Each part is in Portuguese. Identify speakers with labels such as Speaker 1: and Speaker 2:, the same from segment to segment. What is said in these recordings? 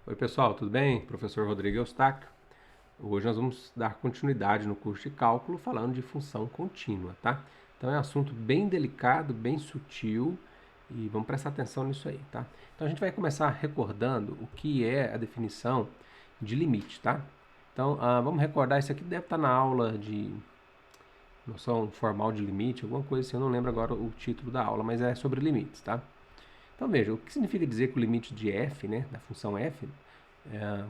Speaker 1: Oi pessoal, tudo bem? Professor Rodrigo Eustáquio. Hoje nós vamos dar continuidade no curso de cálculo falando de função contínua, tá? Então é um assunto bem delicado, bem sutil e vamos prestar atenção nisso aí, tá? Então a gente vai começar recordando o que é a definição de limite, tá? Então vamos recordar, isso aqui deve estar na aula de noção formal de limite, alguma coisa assim, eu não lembro agora o título da aula, mas é sobre limites, tá? Então veja, o que significa dizer que o limite de f, né, da função f,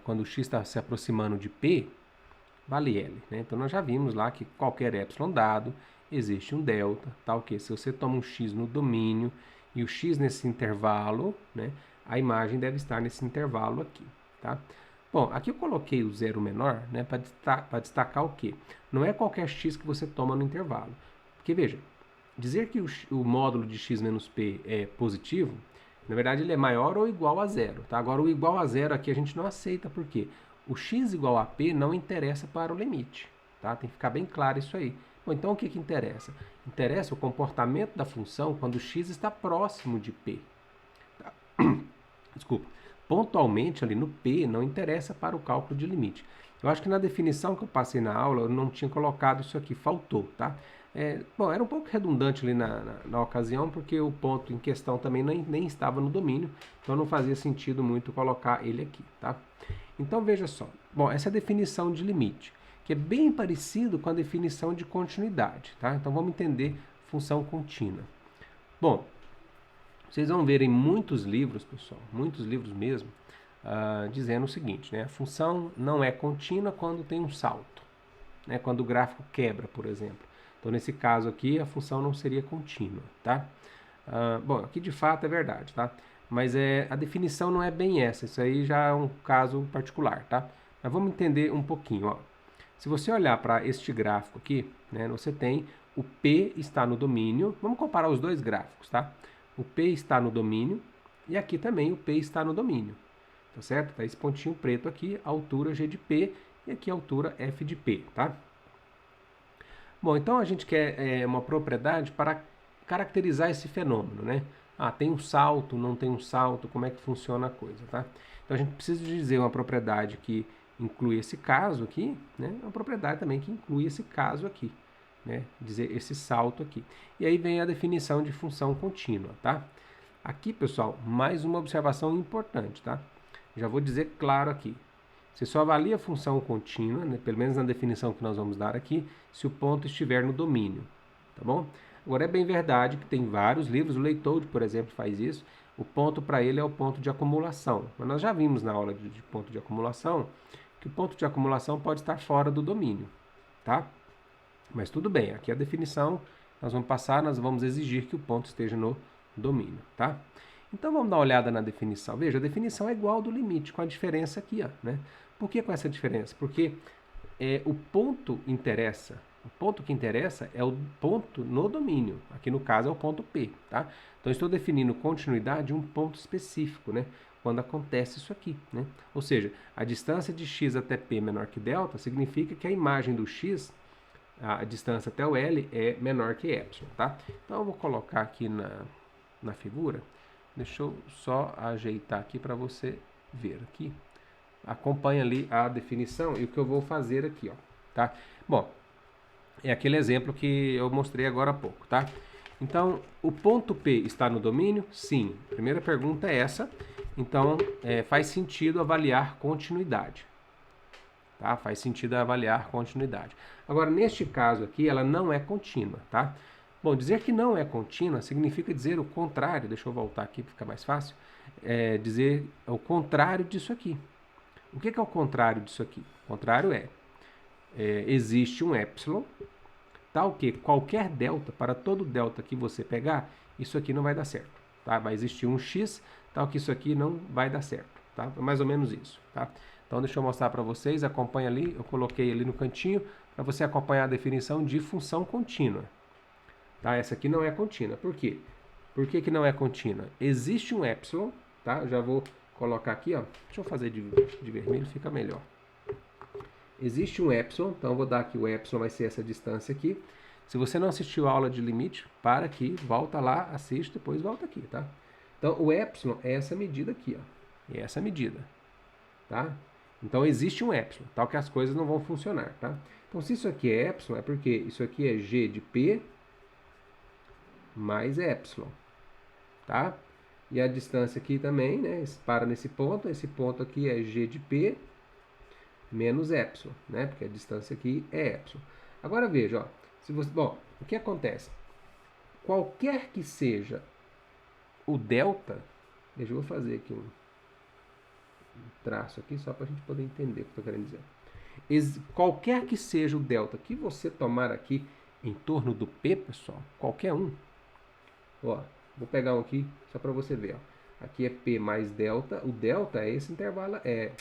Speaker 1: quando o x está se aproximando de p, vale L, né? Então nós já vimos lá que qualquer epsilon dado, existe um delta, tal que se você toma um x no domínio e o x nesse intervalo, né, a imagem deve estar nesse intervalo aqui, tá? Bom, aqui eu coloquei o zero menor, né, para destacar o quê? Não é qualquer x que você toma no intervalo. Porque veja, dizer que o módulo de x menos p é positivo, na verdade ele é maior ou igual a zero, tá? Agora o igual a zero aqui a gente não aceita, por quê? O x igual a p não interessa para o limite, tá? Tem que ficar bem claro isso aí. Bom, então o que interessa? Interessa o comportamento da função quando o x está próximo de p. Tá? Desculpa. Pontualmente ali no p não interessa para o cálculo de limite. Eu acho que na definição que eu passei na aula eu não tinha colocado isso aqui, faltou, tá? Bom, era um pouco redundante ali na ocasião, porque o ponto em questão também nem estava no domínio, então não fazia sentido muito colocar ele aqui, tá? Então veja só, bom, essa é a definição de limite, que é bem parecido com a definição de continuidade, tá? Então vamos entender função contínua. Bom, vocês vão ver em muitos livros, pessoal, muitos livros mesmo, dizendo o seguinte, né? A função não é contínua quando tem um salto, né? Quando o gráfico quebra, por exemplo. Então, nesse caso aqui, a função não seria contínua, tá? Bom, aqui de fato é verdade, tá? Mas a definição não é bem essa, isso aí já é um caso particular, tá? Mas vamos entender um pouquinho, ó. Se você olhar para este gráfico aqui, né, você tem o P está no domínio, vamos comparar os dois gráficos, tá? O P está no domínio e aqui também o P está no domínio, tá certo? Tá esse pontinho preto aqui, a altura G de P e aqui a altura F de P, tá? Bom, então a gente quer uma propriedade para caracterizar esse fenômeno, né? Tem um salto, não tem um salto, como é que funciona a coisa, tá? Então a gente precisa dizer uma propriedade que inclui esse caso aqui, né? Uma propriedade também que inclui esse caso aqui, né? Dizer esse salto aqui. E aí vem a definição de função contínua, tá? Aqui, pessoal, mais uma observação importante, tá? Já vou dizer claro aqui. Você só avalia a função contínua, né, pelo menos na definição que nós vamos dar aqui, se o ponto estiver no domínio, tá bom? Agora é bem verdade que tem vários livros, o Leitold, por exemplo, faz isso, o ponto para ele é o ponto de acumulação. Mas nós já vimos na aula de ponto de acumulação que o ponto de acumulação pode estar fora do domínio, tá? Mas tudo bem, aqui a definição, nós vamos passar, nós vamos exigir que o ponto esteja no domínio, tá? Então vamos dar uma olhada na definição. Veja, a definição é igual ao do limite, com a diferença aqui, ó, né? Por que com essa diferença? Porque o ponto interessa. O ponto que interessa é o ponto no domínio. Aqui no caso é o ponto P, tá? Então estou definindo continuidade de um ponto específico, né? Quando acontece isso aqui, né? Ou seja, a distância de x até P menor que delta significa que a imagem do x, a distância até o L, é menor que epsilon, tá? Então eu vou colocar aqui na figura. Deixa eu só ajeitar aqui para você ver aqui. Acompanha ali a definição e o que eu vou fazer aqui, ó, tá? Bom, é aquele exemplo que eu mostrei agora há pouco, tá? Então, o ponto P está no domínio? Sim. Primeira pergunta é essa. Então, faz sentido avaliar continuidade, tá? Faz sentido avaliar continuidade. Agora, neste caso aqui, ela não é contínua, tá? Bom, dizer que não é contínua significa dizer o contrário. Deixa eu voltar aqui para ficar mais fácil. Dizer o contrário disso aqui. O que é o contrário disso aqui? O contrário existe um epsilon, tal que qualquer delta, para todo delta que você pegar, isso aqui não vai dar certo, tá? Vai existir um x, tal que isso aqui não vai dar certo, tá? É mais ou menos isso, tá? Então deixa eu mostrar para vocês, acompanha ali, eu coloquei ali no cantinho, para você acompanhar a definição de função contínua, tá? Essa aqui não é contínua, por quê? Por que não é contínua? Existe um epsilon, tá? Eu já vou colocar aqui, ó. Deixa eu fazer de vermelho, fica melhor. Existe um epsilon, então eu vou dar aqui o epsilon, vai ser essa distância aqui. Se você não assistiu a aula de limite, para aqui, volta lá, assiste, depois volta aqui, tá? Então o epsilon é essa medida aqui, ó. É essa medida, tá? Então existe um epsilon, tal que as coisas não vão funcionar, tá? Então se isso aqui é epsilon, é porque isso aqui é g de p mais epsilon, tá? E a distância aqui também, né, para nesse ponto, esse ponto aqui é g de p menos epsilon, né? Porque a distância aqui é epsilon. Agora veja, ó, se você, bom, o que acontece? Qualquer que seja o delta, deixa eu fazer aqui um traço aqui só para a gente poder entender o que eu estou querendo dizer. Qualquer que seja o delta que você tomar aqui em torno do P, pessoal, qualquer um, ó, vou pegar um aqui só para você ver, ó. Aqui é P mais delta, o delta é esse intervalo, é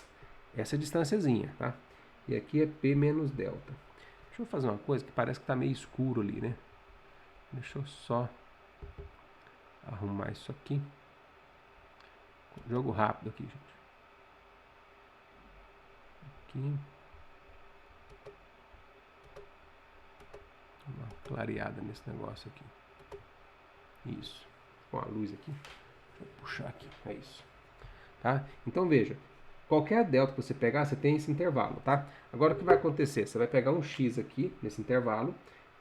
Speaker 1: essa distânciazinha, tá? E aqui é P menos delta. Deixa eu fazer uma coisa que parece que está meio escuro ali, né? Deixa eu só arrumar isso aqui. Jogo rápido aqui, gente. Aqui. Uma clareada nesse negócio aqui. Isso. Com a luz aqui. Deixa eu puxar aqui. É isso. Tá? Então veja. Qualquer delta que você pegar, você tem esse intervalo, tá? Agora o que vai acontecer? Você vai pegar um x aqui, nesse intervalo.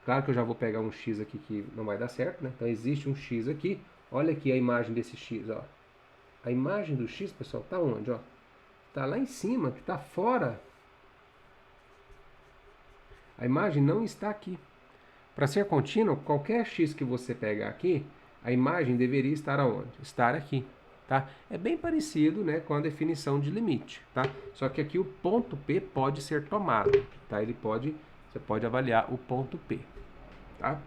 Speaker 1: Claro que eu já vou pegar um x aqui que não vai dar certo, né? Então existe um x aqui. Olha aqui a imagem desse x, ó. A imagem do x, pessoal, tá onde, ó? Tá lá em cima, que tá fora. A imagem não está aqui. Para ser contínuo, qualquer x que você pegar aqui, a imagem deveria estar aonde? Estar aqui. Tá? É bem parecido, né, com a definição de limite, tá? Só que aqui o ponto P pode ser tomado, tá? Você pode avaliar o ponto P, tá?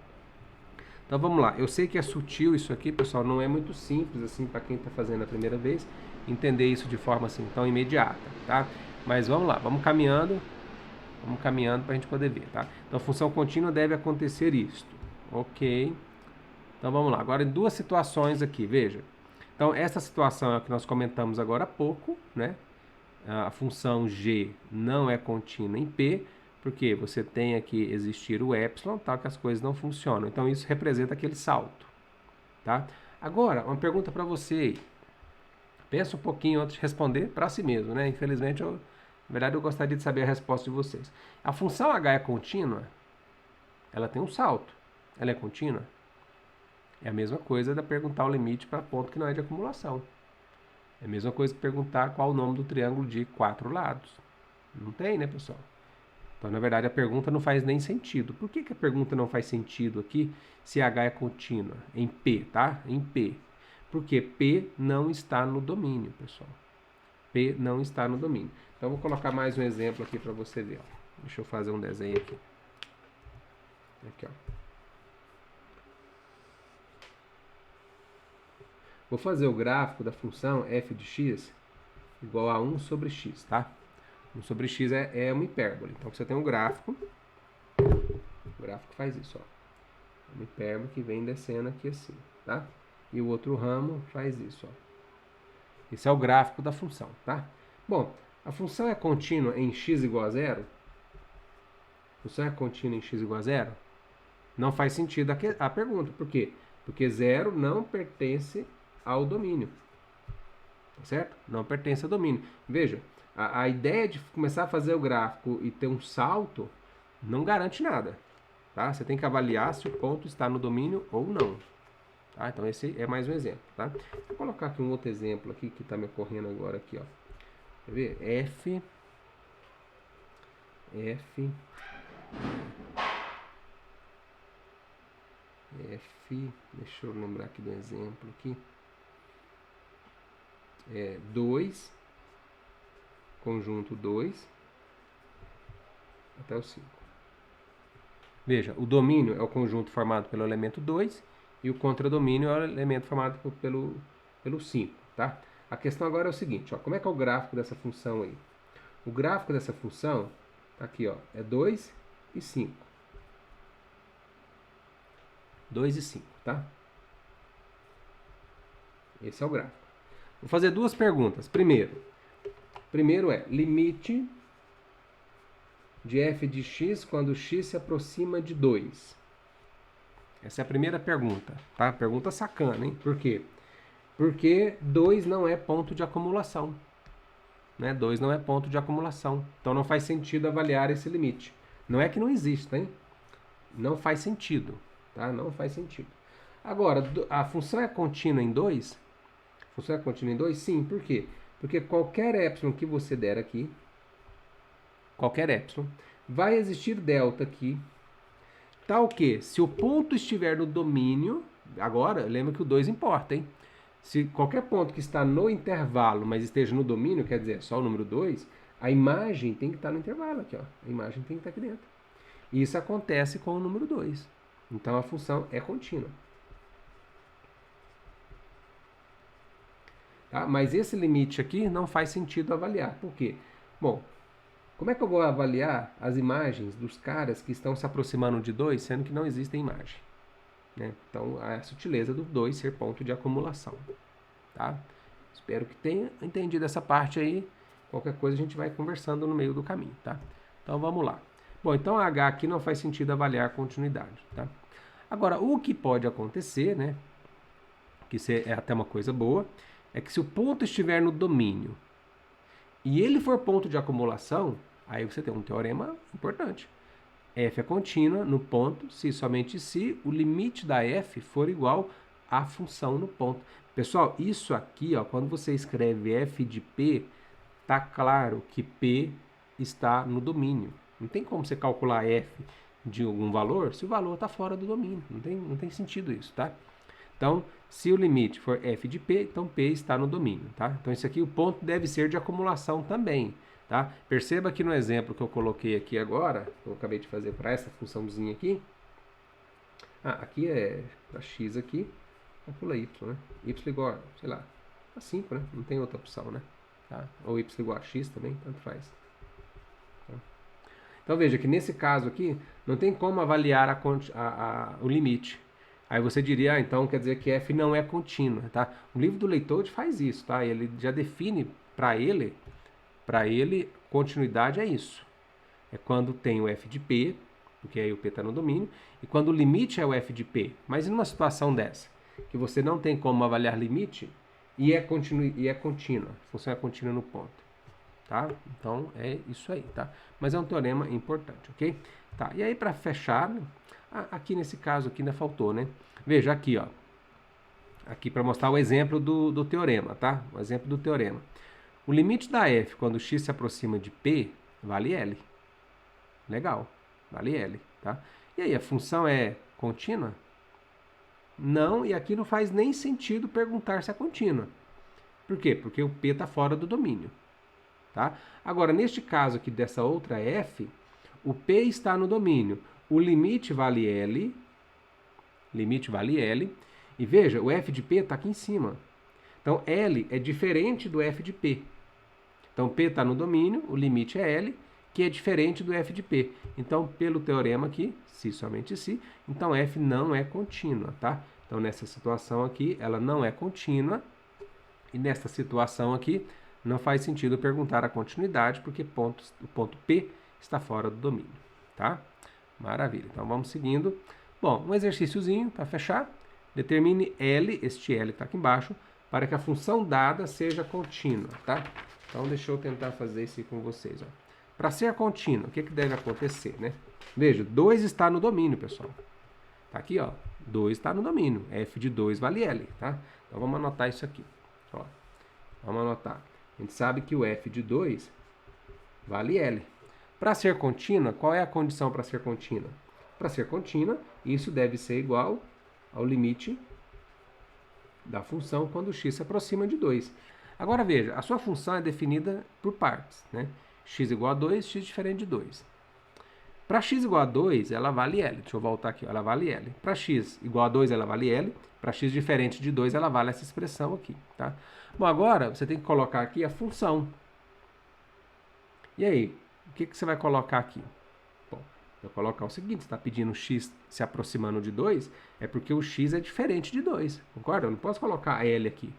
Speaker 1: Então vamos lá. Eu sei que é sutil isso aqui, pessoal, não é muito simples assim para quem está fazendo a primeira vez entender isso de forma assim tão imediata, tá? Mas vamos lá, vamos caminhando para a gente poder ver, tá? Então a função contínua deve acontecer isto, ok? Então vamos lá. Agora em duas situações aqui, veja. Então, essa situação é a que nós comentamos agora há pouco, né? A função g não é contínua em P, porque você tem aqui existir o epsilon, tal que as coisas não funcionam. Então, isso representa aquele salto, tá? Agora, uma pergunta para você aí. Pensa um pouquinho antes de responder para si mesmo, né? Infelizmente, na verdade, eu gostaria de saber a resposta de vocês. A função h é contínua? Ela tem um salto. Ela é contínua? É a mesma coisa da perguntar o limite para ponto que não é de acumulação. É a mesma coisa que perguntar qual o nome do triângulo de 4 lados. Não tem, né, pessoal? Então, na verdade, a pergunta não faz nem sentido. Por que a pergunta não faz sentido aqui se H é contínua? Em P, tá? Em P. Porque P não está no domínio, pessoal. P não está no domínio. Então, eu vou colocar mais um exemplo aqui para você ver. Ó. Deixa eu fazer um desenho aqui. Aqui, ó. Vou fazer o gráfico da função f de x igual a 1 sobre x, tá? 1 sobre x é uma hipérbole. Então, você tem um gráfico. O gráfico faz isso, ó. Uma hipérbole que vem descendo aqui assim, tá? E o outro ramo faz isso, ó. Esse é o gráfico da função, tá? Bom, a função é contínua em x igual a 0? A função é contínua em x igual a 0? Não faz sentido a pergunta. Por quê? Porque 0 não pertence ao domínio, tá certo? Não pertence ao domínio. Veja, a ideia de começar a fazer o gráfico e ter um salto não garante nada, tá? Você tem que avaliar se o ponto está no domínio ou não, tá? Então esse é mais um exemplo, tá? Vou colocar aqui um outro exemplo aqui que está me ocorrendo agora aqui, ó. Quer ver? F, deixa eu lembrar aqui do exemplo aqui. 2, conjunto 2, até o 5. Veja, o domínio é o conjunto formado pelo elemento 2 e o contradomínio é o elemento formado pelo 5, tá? A questão agora é o seguinte, ó, como é que é o gráfico dessa função aí? O gráfico dessa função, tá aqui, ó, é 2 e 5. 2 e 5, tá? Esse é o gráfico. Vou fazer duas perguntas. Primeiro é limite de f de x quando x se aproxima de 2. Essa é a primeira pergunta, tá? Pergunta sacana, hein? Por quê? Porque 2 não é ponto de acumulação. né? 2 não é ponto de acumulação. Então não faz sentido avaliar esse limite. Não é que não exista, hein? Não faz sentido, tá? Não faz sentido. Agora, a função é contínua em 2? A função é contínua em 2? Sim, por quê? Porque qualquer epsilon que você der aqui, qualquer epsilon, vai existir delta aqui, tal que, se o ponto estiver no domínio, agora, lembra que o 2 importa, hein? Se qualquer ponto que está no intervalo, mas esteja no domínio, quer dizer, só o número 2, a imagem tem que estar no intervalo aqui, ó. A imagem tem que estar aqui dentro. E isso acontece com o número 2. Então a função é contínua. Tá? Mas esse limite aqui não faz sentido avaliar. Por quê? Bom, como é que eu vou avaliar as imagens dos caras que estão se aproximando de 2, sendo que não existem imagem? Né? Então, a sutileza do 2 ser ponto de acumulação. Tá? Espero que tenha entendido essa parte aí. Qualquer coisa a gente vai conversando no meio do caminho. Tá? Então, vamos lá. Bom, então a H aqui não faz sentido avaliar a continuidade. Tá? Agora, o que pode acontecer, né? Que isso é até uma coisa boa, é que se o ponto estiver no domínio e ele for ponto de acumulação, aí você tem um teorema importante. F é contínua no ponto se somente se o limite da f for igual à função no ponto. Pessoal, isso aqui, ó, quando você escreve f de p, tá claro que p está no domínio. Não tem como você calcular f de algum valor se o valor está fora do domínio. Não tem sentido isso, tá? Então, se o limite for f de p, então p está no domínio, tá? Então, isso aqui, o ponto deve ser de acumulação também, tá? Perceba que no exemplo que eu coloquei aqui agora, que eu acabei de fazer para essa funçãozinha aqui, aqui é para x aqui, calcula y, né? Y igual a, sei lá, a 5, né? Não tem outra opção, né? Tá? Ou y igual a x também, tanto faz. Tá? Então, veja que nesse caso aqui, não tem como avaliar o limite. Aí você diria, então quer dizer que f não é contínua, tá? O livro do Leithold faz isso, tá? Ele já define para ele, continuidade é isso. É quando tem o f de p, porque aí o p está no domínio, e quando o limite é o f de p. Mas em uma situação dessa, que você não tem como avaliar limite e é contínua, a função é contínua no ponto, tá? Então é isso aí, tá? Mas é um teorema importante, ok? Tá, e aí para fechar, aqui nesse caso aqui ainda faltou, né? Veja aqui, ó. Aqui para mostrar o exemplo do teorema, tá? O exemplo do teorema. O limite da f quando x se aproxima de p vale L. Legal, vale L, tá? E aí, a função é contínua? Não, e aqui não faz nem sentido perguntar se é contínua. Por quê? Porque o p está fora do domínio, tá? Agora, neste caso aqui dessa outra f, o p está no domínio. O limite vale L, e veja, o f de p está aqui em cima. Então, L é diferente do f de p. Então, p está no domínio, o limite é L, que é diferente do f de p. Então, pelo teorema aqui, se somente se, então f não é contínua, tá? Então, nessa situação aqui, ela não é contínua, e nessa situação aqui, não faz sentido perguntar a continuidade, porque o ponto P está fora do domínio, tá? Maravilha. Então, vamos seguindo. Bom, um exercíciozinho para fechar. Determine L, este L que está aqui embaixo, para que a função dada seja contínua, tá? Então, deixa eu tentar fazer isso com vocês, ó. Para ser contínua, o que deve acontecer, né? Veja, 2 está no domínio, pessoal. Tá aqui, ó. 2 está no domínio. F de 2 vale L, tá? Então, vamos anotar isso aqui. Ó, vamos anotar. A gente sabe que o f de 2 vale L. Para ser contínua, qual é a condição para ser contínua? Para ser contínua, isso deve ser igual ao limite da função quando x se aproxima de 2. Agora veja, a sua função é definida por partes, né? X igual a 2, x diferente de 2. Para x igual a 2, ela vale L. Deixa eu voltar aqui, ó, ela vale L. Para x igual a 2, ela vale L. Para x diferente de 2, ela vale essa expressão aqui, tá? Bom, agora você tem que colocar aqui a função. E aí, o que você vai colocar aqui? Bom, eu vou colocar o seguinte, você está pedindo x se aproximando de 2, é porque o x é diferente de 2, concorda? Eu não posso colocar L aqui.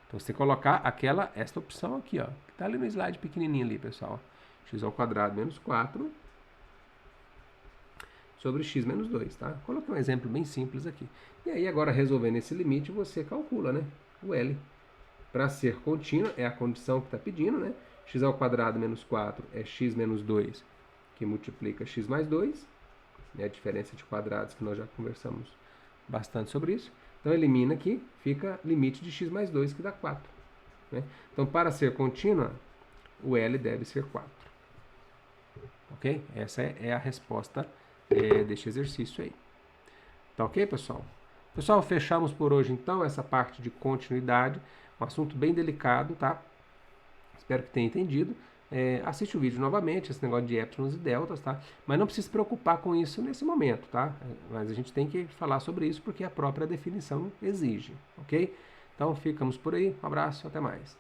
Speaker 1: Então você tem que colocar esta opção aqui, ó, que está ali no slide pequenininho ali, pessoal. X ao quadrado menos 4 sobre x menos 2, tá? Coloquei um exemplo bem simples aqui. E aí, agora, resolvendo esse limite, você calcula, né? O L. Para ser contínua, é a condição que está pedindo, né? x ao quadrado menos 4 é x menos 2, que multiplica x mais 2, né, a diferença de quadrados que nós já conversamos bastante sobre isso. Então, elimina aqui, fica limite de x mais 2, que dá 4. Né? Então, para ser contínua, o L deve ser 4. Ok? Essa é a resposta deste exercício aí. Tá ok, pessoal? Pessoal, fechamos por hoje, então, essa parte de continuidade. Um assunto bem delicado, tá? Espero que tenha entendido. Assiste o vídeo novamente, esse negócio de épsilons e deltas, tá? Mas não precisa se preocupar com isso nesse momento, tá? Mas a gente tem que falar sobre isso porque a própria definição exige, ok? Então, ficamos por aí. Um abraço, até mais.